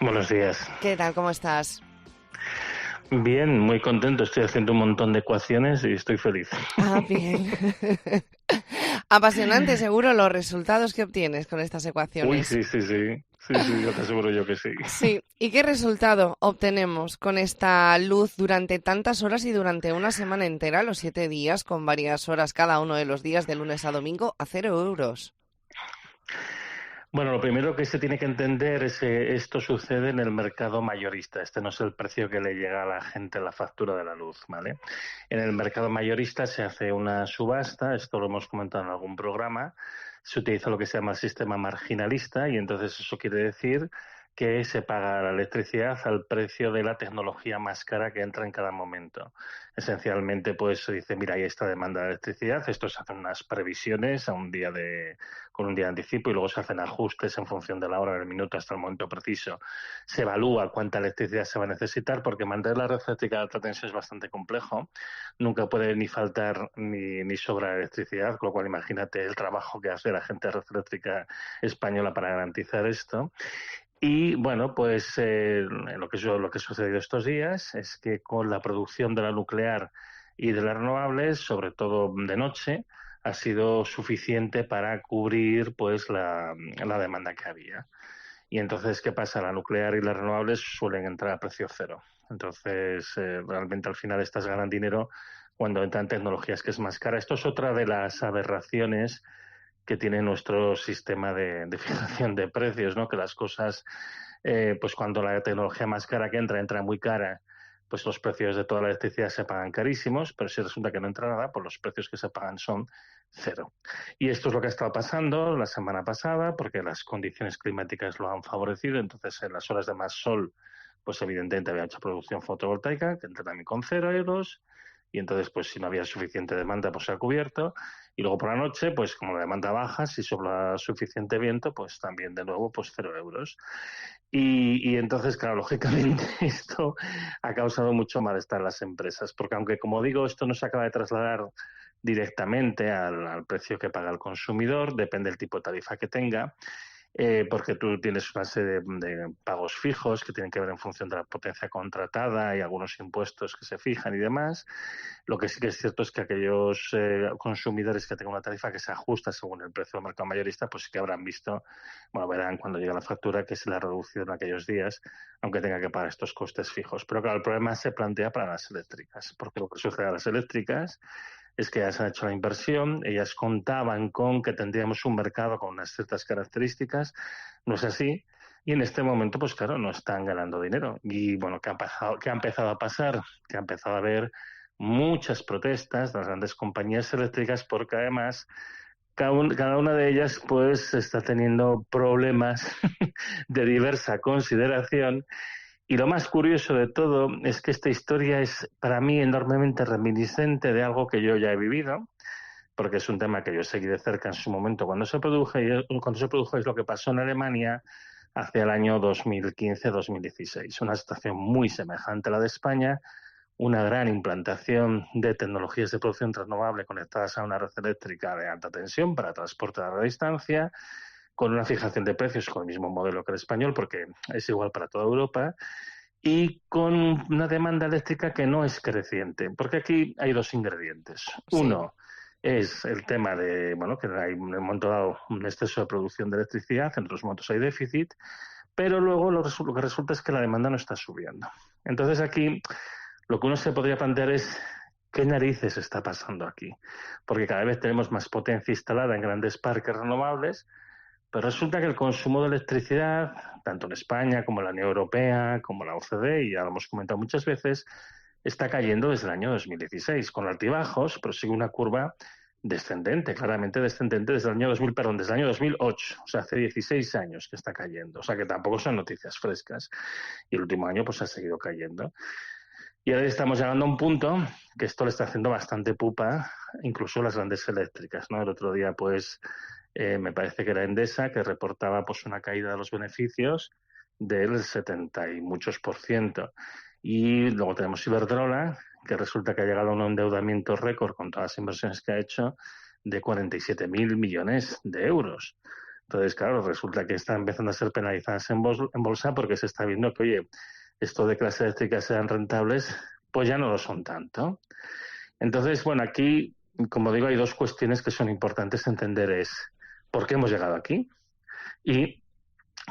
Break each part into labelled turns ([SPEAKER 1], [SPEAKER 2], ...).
[SPEAKER 1] Buenos días.
[SPEAKER 2] ¿Qué tal? ¿Cómo estás?
[SPEAKER 1] Bien, muy contento. Estoy haciendo un montón de ecuaciones y estoy feliz.
[SPEAKER 2] Ah, bien. Apasionante, seguro, los resultados que obtienes con estas
[SPEAKER 1] Uy,
[SPEAKER 2] ecuaciones.
[SPEAKER 1] sí, sí, sí. Sí, sí, yo te aseguro yo que sí.
[SPEAKER 2] Sí. ¿Y qué resultado obtenemos con esta luz durante tantas horas y durante una semana entera, los 7 días, con varias horas cada uno de los días, de lunes a domingo, a 0 euros?
[SPEAKER 1] Bueno, lo primero que se tiene que entender es que esto sucede en el mercado mayorista. Este no es el precio que le llega a la gente en la factura de la luz, ¿vale? En el mercado mayorista se hace una subasta, esto lo hemos comentado en algún programa, se utiliza lo que se llama el sistema marginalista y entonces eso quiere decir que se paga la electricidad al precio de la tecnología más cara que entra en cada momento. Esencialmente, pues se dice, mira, hay esta demanda de electricidad, esto se hacen unas previsiones a un día con un día de anticipo y luego se hacen ajustes en función de la hora, del minuto hasta el momento preciso. Se evalúa cuánta electricidad se va a necesitar porque mantener la red eléctrica de alta tensión es bastante complejo. Nunca puede ni faltar ni sobrar electricidad, con lo cual imagínate el trabajo que hace la gente de red eléctrica española para garantizar esto. Y bueno, pues lo que ha sucedido estos días es que con la producción de la nuclear y de las renovables, sobre todo de noche, ha sido suficiente para cubrir pues la demanda que había. Y entonces, ¿qué pasa? La nuclear y las renovables suelen entrar a precio cero. Entonces, realmente al final estás ganando dinero cuando entran tecnologías que es más cara. Esto es otra de las aberraciones que tiene nuestro sistema de fijación de precios, ¿no? Que las cosas, pues cuando la tecnología más cara que entra muy cara, pues los precios de toda la electricidad se pagan carísimos, pero si resulta que no entra nada, pues los precios que se pagan son cero. Y esto es lo que ha estado pasando la semana pasada, porque las condiciones climáticas lo han favorecido, entonces en las horas de más sol, pues evidentemente había mucha producción fotovoltaica, que entra también con 0 euros, y entonces pues si no había suficiente demanda, pues se ha cubierto. Y luego por la noche, pues como la demanda baja, si sopla suficiente viento, pues también de nuevo, pues 0 euros. Y entonces, claro, lógicamente esto ha causado mucho malestar en las empresas, porque aunque, como digo, esto no se acaba de trasladar directamente al precio que paga el consumidor, depende del tipo de tarifa que tenga, porque tú tienes una serie de pagos fijos que tienen que ver en función de la potencia contratada y algunos impuestos que se fijan y demás. Lo que sí que es cierto es que aquellos consumidores que tengan una tarifa que se ajusta según el precio del mercado mayorista, pues sí que habrán visto, bueno, verán cuando llega la factura que se le ha reducido en aquellos días, aunque tenga que pagar estos costes fijos. Pero claro, el problema se plantea para las eléctricas, porque lo que sucede a las eléctricas es que ya se han hecho la inversión, ellas contaban con que tendríamos un mercado con unas ciertas características, no es así, y en este momento, pues claro, no están ganando dinero. Y bueno, ¿qué ha empezado a pasar? Que ha empezado a haber muchas protestas de las grandes compañías eléctricas porque además cada una de ellas pues está teniendo problemas de diversa consideración y lo más curioso de todo es que esta historia es para mí enormemente reminiscente de algo que yo ya he vivido, porque es un tema que yo seguí de cerca en su momento cuando se produjo es lo que pasó en Alemania hacia el año 2015-2016. Una situación muy semejante a la de España, una gran implantación de tecnologías de producción renovable conectadas a una red eléctrica de alta tensión para transporte a larga distancia, con una fijación de precios con el mismo modelo que el español, porque es igual para toda Europa, y con una demanda eléctrica que no es creciente, porque aquí hay dos ingredientes.
[SPEAKER 2] Sí.
[SPEAKER 1] Uno es el tema de, bueno, que hay en un momento dado un exceso de producción de electricidad, en otros momentos hay déficit, pero luego lo que resulta es que la demanda no está subiendo. Entonces aquí lo que uno se podría plantear es qué narices está pasando aquí, porque cada vez tenemos más potencia instalada en grandes parques renovables, pero resulta que el consumo de electricidad, tanto en España como en la Unión Europea, como en la OCDE, y ya lo hemos comentado muchas veces, está cayendo desde el año 2016, con altibajos, pero sigue una curva descendente, claramente descendente desde el año 2000, perdón, desde el año 2008, o sea, hace 16 años que está cayendo, o sea, que tampoco son noticias frescas. Y el último año pues ha seguido cayendo. Y ahora estamos llegando a un punto que esto le está haciendo bastante pupa, incluso las grandes eléctricas, ¿no? El otro día, pues, me parece que era Endesa, que reportaba pues una caída de los beneficios del 70 y muchos por ciento. Y luego tenemos Iberdrola, que resulta que ha llegado a un endeudamiento récord con todas las inversiones que ha hecho de 47.000 millones de euros. Entonces, claro, resulta que están empezando a ser penalizadas en bolsa porque se está viendo que, oye, esto de que las eléctricas sean rentables, pues ya no lo son tanto. Entonces, bueno, aquí, como digo, hay dos cuestiones que son importantes entender. Es por qué hemos llegado aquí y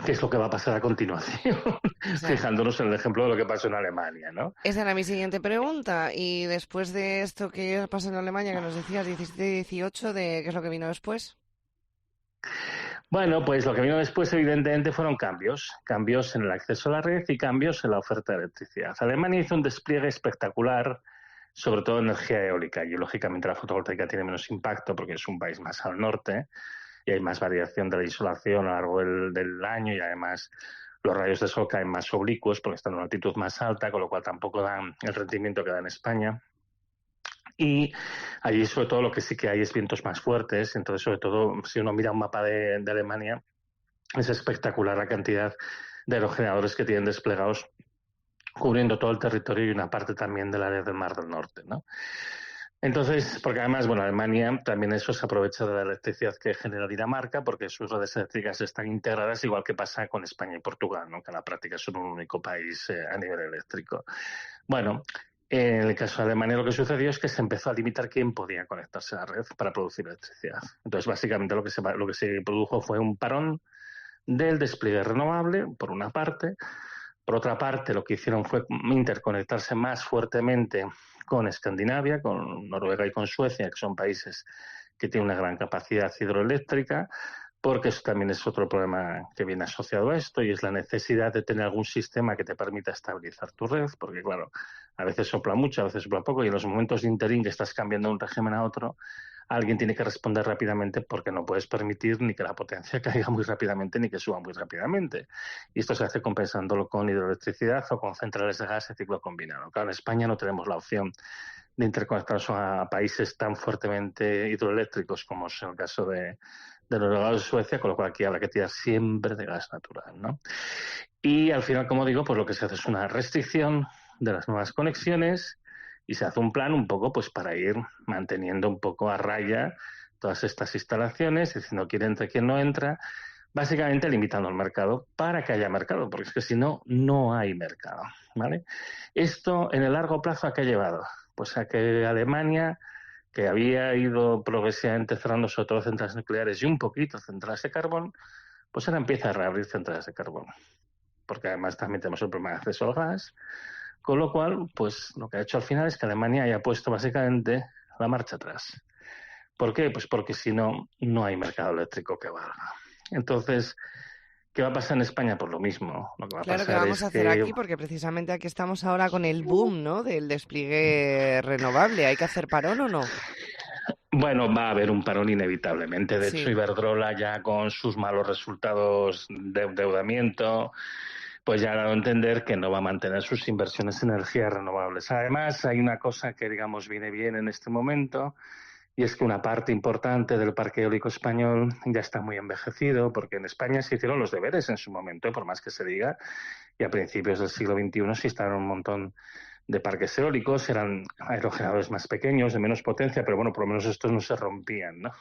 [SPEAKER 1] qué es lo que va a pasar a continuación,
[SPEAKER 2] Exacto.
[SPEAKER 1] fijándonos en el ejemplo de lo que pasó en Alemania, ¿no?
[SPEAKER 2] Esa era mi siguiente pregunta. Y después de esto que pasó en Alemania, que nos decías 17 y 18, ¿de qué es lo que vino después?
[SPEAKER 1] Bueno, pues lo que vino después, evidentemente, fueron cambios en el acceso a la red y cambios en la oferta de electricidad. Alemania hizo un despliegue espectacular, sobre todo en energía eólica, y lógicamente la fotovoltaica tiene menos impacto porque es un país más al norte y hay más variación de la insolación a lo largo del año y además los rayos de sol caen más oblicuos porque están en una altitud más alta, con lo cual tampoco dan el rendimiento que da en España. Y allí, sobre todo, lo que sí que hay es vientos más fuertes. Entonces, sobre todo, si uno mira un mapa de Alemania, es espectacular la cantidad de aerogeneradores que tienen desplegados cubriendo todo el territorio y una parte también del área del Mar del Norte, ¿no? Entonces, porque además, bueno, Alemania también eso se aprovecha de la electricidad que genera Dinamarca, porque sus redes eléctricas están integradas, igual que pasa con España y Portugal, ¿no? Que en la práctica son un único país a nivel eléctrico. Bueno, en el caso de Alemania lo que sucedió es que se empezó a limitar quién podía conectarse a la red para producir electricidad. Entonces, básicamente lo que se produjo fue un parón del despliegue renovable, por una parte. Por otra parte, lo que hicieron fue interconectarse más fuertemente con Escandinavia, con Noruega y con Suecia, que son países que tienen una gran capacidad hidroeléctrica, porque eso también es otro problema que viene asociado a esto, y es la necesidad de tener algún sistema que te permita estabilizar tu red, porque claro, a veces sopla mucho, a veces sopla poco, y en los momentos de interín que estás cambiando de un régimen a otro, alguien tiene que responder rápidamente porque no puedes permitir ni que la potencia caiga muy rápidamente ni que suba muy rápidamente. Y esto se hace compensándolo con hidroelectricidad o con centrales de gas de ciclo combinado. Claro, en España no tenemos la opción de interconectarnos a países tan fuertemente hidroeléctricos como es el caso de Noruega o de Suecia, con lo cual aquí habrá que tirar siempre de gas natural, ¿no? Y al final, como digo, pues lo que se hace es una restricción de las nuevas conexiones y se hace un plan un poco pues para ir manteniendo un poco a raya todas estas instalaciones, diciendo quién entra y quién no entra, básicamente limitando el mercado para que haya mercado, porque es que si no, no hay mercado, ¿vale? Esto en el largo plazo, ¿a qué ha llevado? Pues a que Alemania, que había ido progresivamente cerrando sobre todo centrales nucleares y un poquito centrales de carbón, pues ahora empieza a reabrir centrales de carbón, porque además también tenemos el problema de acceso al gas, con lo cual, pues lo que ha hecho al final es que Alemania haya puesto básicamente la marcha atrás. ¿Por qué? Pues porque si no, no hay mercado eléctrico que valga. Entonces, ¿qué va a pasar en España? Pues lo mismo. Lo que va a
[SPEAKER 2] Claro, ¿qué
[SPEAKER 1] pasar
[SPEAKER 2] vamos
[SPEAKER 1] es
[SPEAKER 2] a hacer
[SPEAKER 1] que,
[SPEAKER 2] aquí? Porque precisamente aquí estamos ahora con el boom, ¿no? Del despliegue renovable. ¿Hay que hacer parón o no?
[SPEAKER 1] bueno, va a haber un parón inevitablemente. De hecho,
[SPEAKER 2] Sí.
[SPEAKER 1] Iberdrola ya con sus malos resultados de endeudamiento, pues ya ha dado a entender que no va a mantener sus inversiones en energías renovables. Además, hay una cosa que, digamos, viene bien en este momento, y es que una parte importante del parque eólico español ya está muy envejecido, porque en España se hicieron los deberes en su momento, por más que se diga, y a principios del siglo XXI se instalaron un montón de parques eólicos, eran aerogeneradores más pequeños, de menos potencia, pero bueno, por lo menos estos no se rompían, ¿no?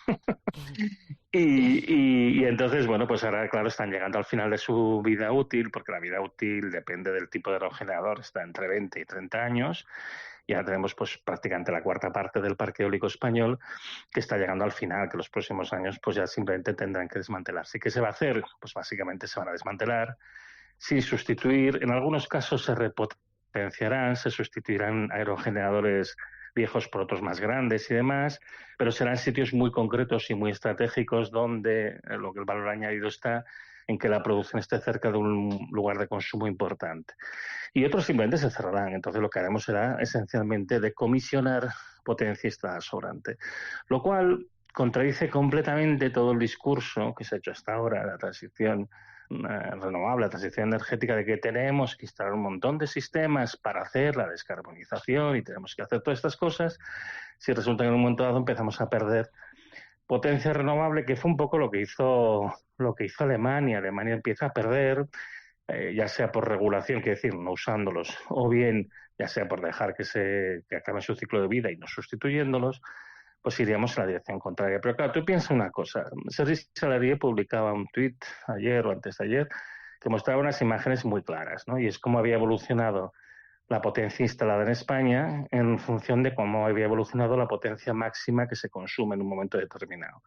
[SPEAKER 1] Y entonces, bueno, pues ahora, claro, están llegando al final de su vida útil, porque la vida útil depende del tipo de aerogenerador, está entre 20 y 30 años. Ya tenemos pues prácticamente la cuarta parte del parque eólico español que está llegando al final, que los próximos años pues ya simplemente tendrán que desmantelarse. ¿Y qué se va a hacer? Pues básicamente se van a desmantelar, sí sustituir, en algunos casos se repotenciarán, se sustituirán aerogeneradores viejos por otros más grandes y demás, pero serán sitios muy concretos y muy estratégicos donde lo que el valor añadido está en que la producción esté cerca de un lugar de consumo importante. Y otros simplemente se cerrarán. Entonces lo que haremos será esencialmente decomisionar potencia instalada sobrante, lo cual contradice completamente todo el discurso que se ha hecho hasta ahora, la transición renovable, la transición energética, de que tenemos que instalar un montón de sistemas para hacer la descarbonización y tenemos que hacer todas estas cosas, si resulta que en un momento dado empezamos a perder potencia renovable, que fue un poco lo que hizo Alemania. Alemania empieza a perder, ya sea por regulación, quiere decir, no usándolos, o bien ya sea por dejar que acaben su ciclo de vida y no sustituyéndolos, pues iríamos en la dirección contraria. Pero claro, tú piensas una cosa. Sergi Salarié publicaba un tuit ayer o antes de ayer que mostraba unas imágenes muy claras, ¿no? Y es cómo había evolucionado la potencia instalada en España en función de cómo había evolucionado la potencia máxima que se consume en un momento determinado,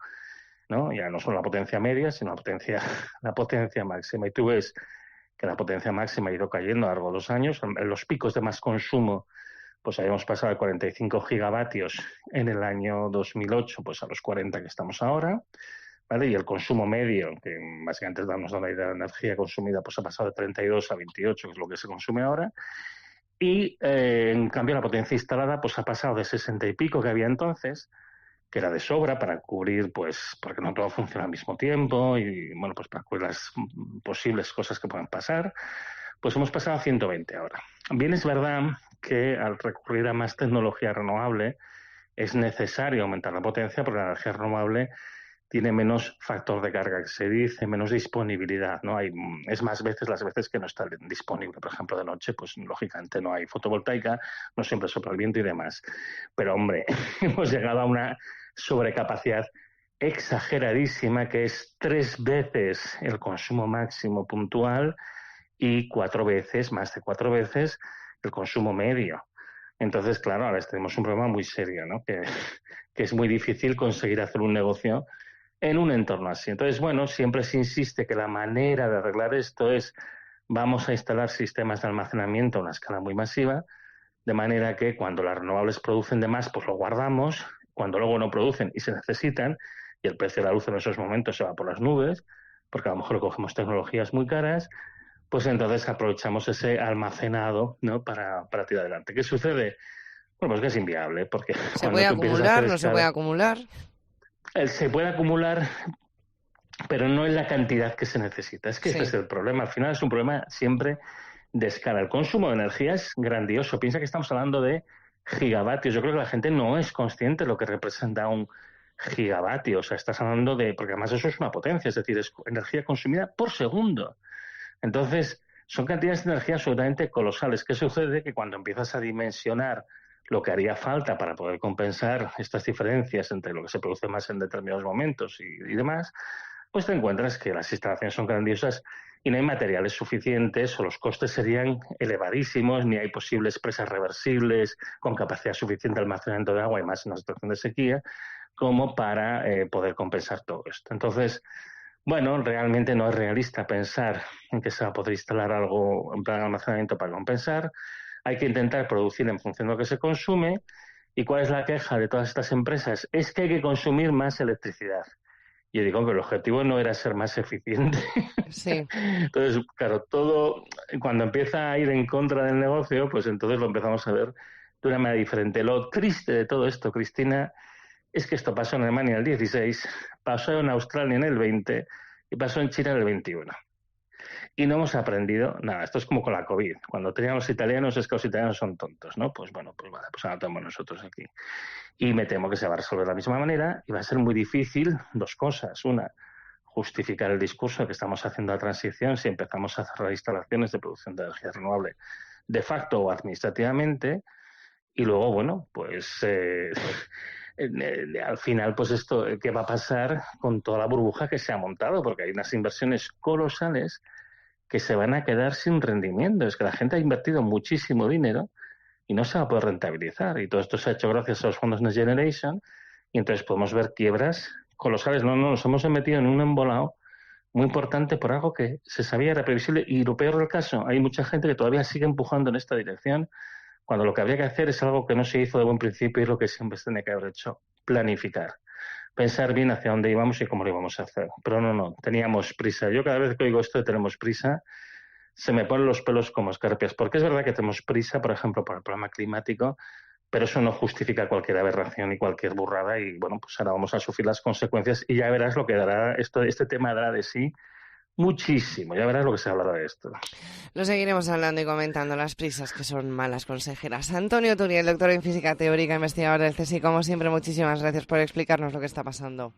[SPEAKER 1] ¿no? Ya no solo la potencia media, sino la potencia máxima. Y tú ves que la potencia máxima ha ido cayendo a lo largo de los años. En los picos de más consumo, pues habíamos pasado de 45 gigavatios en el año 2008 pues a los 40 que estamos ahora, ¿vale? Y el consumo medio, que básicamente damos una idea de la energía consumida, pues ha pasado de 32 a 28, que es lo que se consume ahora. Y en cambio la potencia instalada pues ha pasado de 60 y pico que había entonces, que era de sobra para cubrir, pues, porque no todo funciona al mismo tiempo y, bueno, pues para cubrir las posibles cosas que puedan pasar, pues hemos pasado a 120 ahora. Bien, es verdad que al recurrir a más tecnología renovable es necesario aumentar la potencia porque la energía renovable tiene menos factor de carga, que se dice, menos disponibilidad, ¿no? Es más veces las veces que no está disponible. Por ejemplo, de noche, pues lógicamente no hay fotovoltaica, no siempre sopla el viento y demás. Pero, hombre, hemos llegado a una sobrecapacidad exageradísima que es 3 veces el consumo máximo puntual y 4 veces, más de 4 veces, el consumo medio. Entonces, claro, ahora tenemos un problema muy serio, ¿no? Que es muy difícil conseguir hacer un negocio en un entorno así. Entonces, bueno, siempre se insiste que la manera de arreglar esto es vamos a instalar sistemas de almacenamiento a una escala muy masiva, de manera que cuando las renovables producen de más, pues lo guardamos, cuando luego no producen y se necesitan, y el precio de la luz en esos momentos se va por las nubes, porque a lo mejor cogemos tecnologías muy caras, pues entonces aprovechamos ese almacenado, ¿no? para tirar adelante. ¿Qué sucede? Bueno, pues que es inviable, porque
[SPEAKER 2] ¿Se
[SPEAKER 1] cuando
[SPEAKER 2] puede
[SPEAKER 1] tú empiezas a hacer
[SPEAKER 2] acumular? ¿No se puede
[SPEAKER 1] escala,
[SPEAKER 2] acumular?
[SPEAKER 1] se puede acumular, pero no en la cantidad que se necesita. Es que este es
[SPEAKER 2] Sí.
[SPEAKER 1] el problema. Al final es un problema siempre de escala. El consumo de energía es grandioso. Piensa que estamos hablando de gigavatios. Yo creo que la gente no es consciente de lo que representa un gigavatio. O sea, estás hablando de... Porque además eso es una potencia, es decir, es energía consumida por segundo. Entonces, son cantidades de energía absolutamente colosales. ¿Qué sucede? Que cuando empiezas a dimensionar lo que haría falta para poder compensar estas diferencias entre lo que se produce más en determinados momentos y demás, pues te encuentras que las instalaciones son grandiosas y no hay materiales suficientes o los costes serían elevadísimos, ni hay posibles presas reversibles con capacidad suficiente de almacenamiento de agua y más en una situación de sequía, como para poder compensar todo esto. Entonces, bueno, realmente no es realista pensar en que se va a poder instalar algo en plan de almacenamiento para compensar. Hay que intentar producir en función de lo que se consume. ¿Y cuál es la queja de todas estas empresas? Es que hay que consumir más electricidad. Y yo digo que el objetivo no era ser más eficiente.
[SPEAKER 2] Sí.
[SPEAKER 1] Entonces, claro, todo, cuando empieza a ir en contra del negocio, pues entonces lo empezamos a ver de una manera diferente. Lo triste de todo esto, Cristina, es que esto pasó en Alemania en el 16, pasó en Australia en el 20 y pasó en China en el 21. Y no hemos aprendido nada. Esto es como con la COVID. Cuando tenían los italianos es que los italianos son tontos, ¿no? Pues bueno, pues vale, pues ahora tenemos nosotros aquí. Y me temo que se va a resolver de la misma manera y va a ser muy difícil dos cosas. Una, justificar el discurso que estamos haciendo la transición si empezamos a cerrar instalaciones de producción de energía renovable de facto o administrativamente. Y luego, bueno, pues al final, pues esto, ¿qué va a pasar con toda la burbuja que se ha montado? Porque hay unas inversiones colosales que se van a quedar sin rendimiento. Es que la gente ha invertido muchísimo dinero y no se va a poder rentabilizar. Y todo esto se ha hecho gracias a los fondos Next Generation y entonces podemos ver quiebras colosales. No, nos hemos metido en un embolado muy importante por algo que se sabía era previsible y lo peor del caso, hay mucha gente que todavía sigue empujando en esta dirección cuando lo que habría que hacer es algo que no se hizo de buen principio y es lo que siempre se tiene que haber hecho, planificar. Pensar bien hacia dónde íbamos y cómo lo íbamos a hacer. Pero no, teníamos prisa. Yo cada vez que oigo esto de tenemos prisa, se me ponen los pelos como escarpias, porque es verdad que tenemos prisa, por ejemplo, por el problema climático, pero eso no justifica cualquier aberración y cualquier burrada y bueno, pues ahora vamos a sufrir las consecuencias y ya verás lo que dará este tema dará de sí muchísimo, ya verás lo que se hablará de esto.
[SPEAKER 2] Lo seguiremos hablando y comentando las prisas que son malas consejeras. Antonio Turiel, doctor en física teórica, investigador del CSIC, como siempre, muchísimas gracias por explicarnos lo que está pasando.